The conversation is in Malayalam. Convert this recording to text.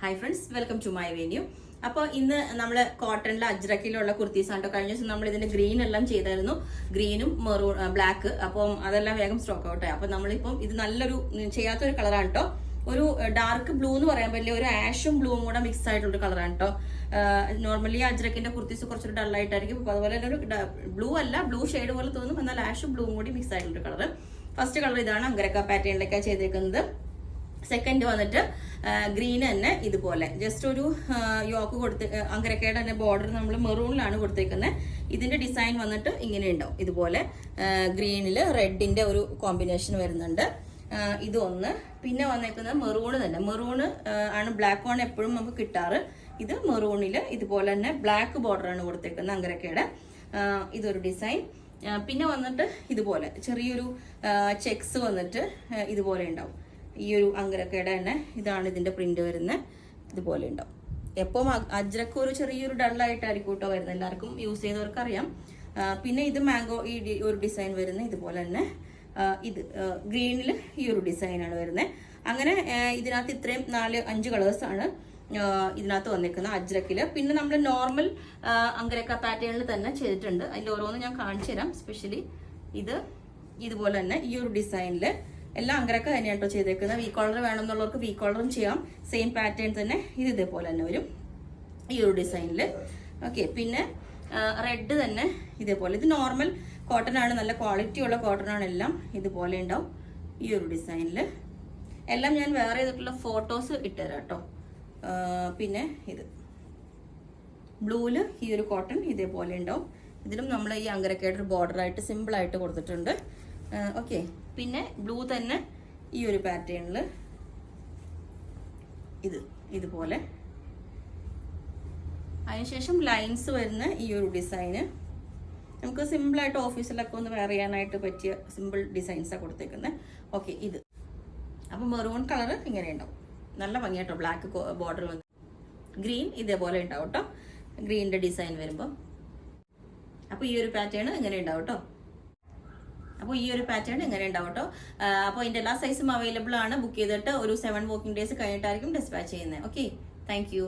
Hi friends, welcome to my venue. അപ്പോൾ ഇന്ന് നമ്മൾ കോട്ടണിലെ അജ്രക്കിലുള്ള കുർത്തീസ് ആണ്. കഴിഞ്ഞ ദിവസം നമ്മൾ ഇതിന്റെ ഗ്രീൻ എല്ലാം ചെയ്തായിരുന്നു, ഗ്രീനും മെറൂൺ ബ്ലാക്ക്. അപ്പം അതെല്ലാം വേഗം സ്റ്റോക്ക് ഔട്ട് ആയി. അപ്പൊ നമ്മളിപ്പം ഇത് നല്ലൊരു ചെയ്യാത്തൊരു കളറാണ് കേട്ടോ. ഒരു ഡാർക്ക് ബ്ലൂ എന്ന് പറയാൻ പറ്റില്ല, ഒരു ആഷും ബ്ലൂവും കൂടെ മിക്സ് ആയിട്ടുള്ള കളറാണ് കേട്ടോ. നോർമലി അജ്രക്കിന്റെ കുർത്തീസ് കുറച്ചൊരു ഡള്ളായിട്ടായിരിക്കും. അപ്പൊ അതുപോലെ തന്നെ ഒരു ബ്ലൂ അല്ല, ബ്ലൂ ഷെയ്ഡ് പോലെ തോന്നും, എന്നാൽ ആഷും ബ്ലൂവും കൂടി മിക്സ് ആയിട്ടുള്ള കളർ. ഫസ്റ്റ് കളർ ഇതാണ്, അങ്കരക്ക പാറ്റേണിലേക്കാണ് ചെയ്തേക്കുന്നത്. സെക്കൻഡ് വന്നിട്ട് ഗ്രീൻ തന്നെ ഇതുപോലെ ജസ്റ്റ് ഒരു യോക്ക് കൊടുത്ത് അങ്കരക്കയുടെ തന്നെ ബോർഡർ നമ്മൾ മെറൂണിലാണ് കൊടുത്തേക്കുന്നത്. ഇതിന്റെ ഡിസൈൻ വന്നിട്ട് ഇങ്ങനെ ഉണ്ടാവും, ഇതുപോലെ ഗ്രീനില് റെഡിന്റെ ഒരു കോമ്പിനേഷൻ വരുന്നുണ്ട്. ഇതൊന്ന്. പിന്നെ വന്നേക്കുന്നത് മെറൂണ് തന്നെ, മെറൂണ് ആണ് ബ്ലാക്ക് ആണ് എപ്പോഴും നമുക്ക് കിട്ടാറ്. ഇത് മെറൂണില് ഇതുപോലെ തന്നെ ബ്ലാക്ക് ബോർഡറാണ് കൊടുത്തേക്കുന്നത് അങ്കരക്കയുടെ. ഇതൊരു ഡിസൈൻ. പിന്നെ വന്നിട്ട് ഇതുപോലെ ചെറിയൊരു ചെക്സ് വന്നിട്ട് ഇതുപോലെ ഉണ്ടാവും. ഈ ഒരു അങ്കരക്കയുടെ തന്നെ ഇതാണ് ഇതിന്റെ പ്രിന്റ് വരുന്നത്, ഇതുപോലെ ഉണ്ടാവും. എപ്പം അജ്രക്ക് ഒരു ചെറിയൊരു ഡള്ളായിട്ടായിരിക്കും കേട്ടോ വരുന്നത്, എല്ലാവർക്കും യൂസ് ചെയ്തവർക്ക് അറിയാം. പിന്നെ ഇത് മാംഗോ ഈ ഒരു ഡിസൈൻ വരുന്നത് ഇതുപോലെ തന്നെ. ഇത് ഗ്രീനിൽ ഈ ഒരു ഡിസൈനാണ് വരുന്നത്. അങ്ങനെ ഇതിനകത്ത് ഇത്രയും 4-5 കളേഴ്സാണ് ഇതിനകത്ത് വന്നിരിക്കുന്നത് അജ്രക്കില്. പിന്നെ നമ്മൾ നോർമൽ അങ്കരക്ക പാറ്റേണിൽ തന്നെ ചെയ്തിട്ടുണ്ട്. അതിൻ്റെ ഓരോന്ന് ഞാൻ കാണിച്ചു തരാം. സ്പെഷ്യലി ഇത് ഇതുപോലെ തന്നെ ഈ ഒരു ഡിസൈനിൽ എല്ലാം അങ്കരക്ക തന്നെയാണ് കേട്ടോ ചെയ്തേക്കുന്നത്. വി കോളർ വേണമെന്നുള്ളവർക്ക് വി കോളറും ചെയ്യാം. സെയിം പാറ്റേൺ തന്നെ ഇത് ഇതേപോലെ തന്നെ വരും ഈ ഒരു ഡിസൈനിൽ. ഓക്കെ. പിന്നെ റെഡ് തന്നെ ഇതേപോലെ. ഇത് നോർമൽ കോട്ടൺ ആണ്, നല്ല ക്വാളിറ്റി ഉള്ള കോട്ടൺ ആണ്. എല്ലാം ഇതുപോലെ ഉണ്ടാവും ഈ ഒരു ഡിസൈനിൽ. എല്ലാം ഞാൻ വേറെ ചെയ്തിട്ടുള്ള ഫോട്ടോസ് ഇട്ടുതരാം കേട്ടോ. പിന്നെ ഇത് ബ്ലൂവില് ഈ ഒരു കോട്ടൺ ഇതേപോലെ ഉണ്ടാവും. ഇതിലും നമ്മൾ ഈ അങ്കരക്കയുടെ ഒരു ബോർഡറായിട്ട് സിമ്പിളായിട്ട് കൊടുത്തിട്ടുണ്ട്. ഓക്കെ. പിന്നെ ബ്ലൂ തന്നെ ഈ ഒരു പാറ്റേണിൽ ഇതുപോലെ. അതിനുശേഷം ലൈൻസ് വരുന്ന ഈ ഒരു ഡിസൈന് നമുക്ക് സിമ്പിളായിട്ട് ഓഫീസിലൊക്കെ ഒന്ന് വെയർ ചെയ്യാനായിട്ട് പറ്റിയ സിമ്പിൾ ഡിസൈൻസാണ് കൊടുത്തേക്കുന്നത്. ഓക്കെ. ഇത് അപ്പം മെറൂൺ കളർ ഇങ്ങനെ ഉണ്ടാവും, നല്ല ഭംഗിയായിട്ടോ. ബ്ലാക്ക് ബോർഡർ വന്ന് ഗ്രീൻ ഇതേപോലെ ഉണ്ടാവും കേട്ടോ, ഗ്രീനിന്റെ ഡിസൈൻ വരുമ്പോൾ. അപ്പോൾ ഈ ഒരു പാറ്റേൺ ഇങ്ങനെ ഉണ്ടാവും കേട്ടോ. അപ്പോൾ ഈ ഒരു പാറ്റേൺ ഇങ്ങനെ ഉണ്ടാവും കേട്ടോ. അപ്പോൾ ഇതിന്റെ എല്ലാ സൈസും അവൈലബിൾ ആണ്. ബുക്ക് ചെയ്തിട്ട് ഒരു 7 വർക്കിംഗ് ഡേയ്സ് കഴിഞ്ഞിട്ടായിരിക്കും ഡിസ്പാച്ച് ചെയ്യുന്നത്. ഓക്കെ. Thank you.